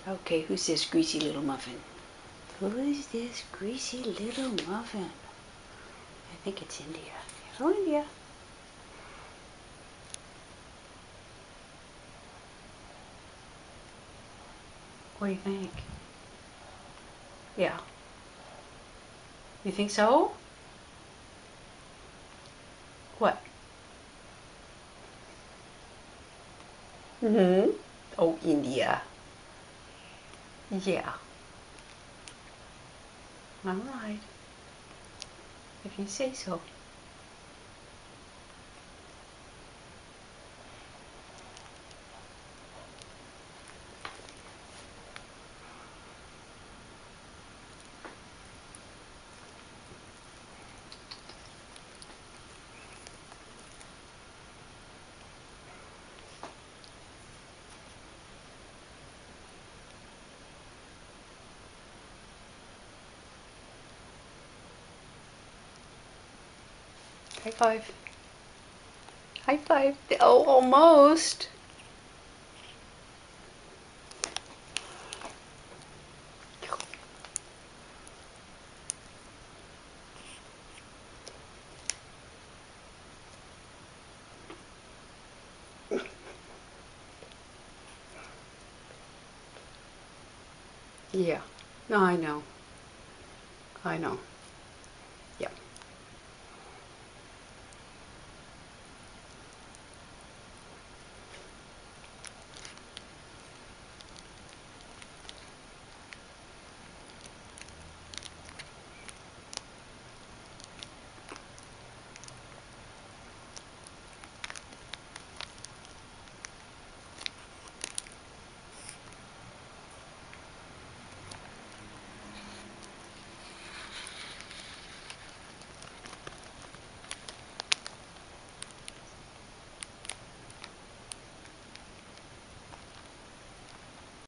Okay, who's this greasy little muffin? Who's this greasy little muffin? I think it's India. Hello, India. What do you think? Yeah. You think so? What? Mm-hmm. Oh, India. Yeah. All right. If you say so. High five. High five. Oh, almost. Yeah. No, I know. I know.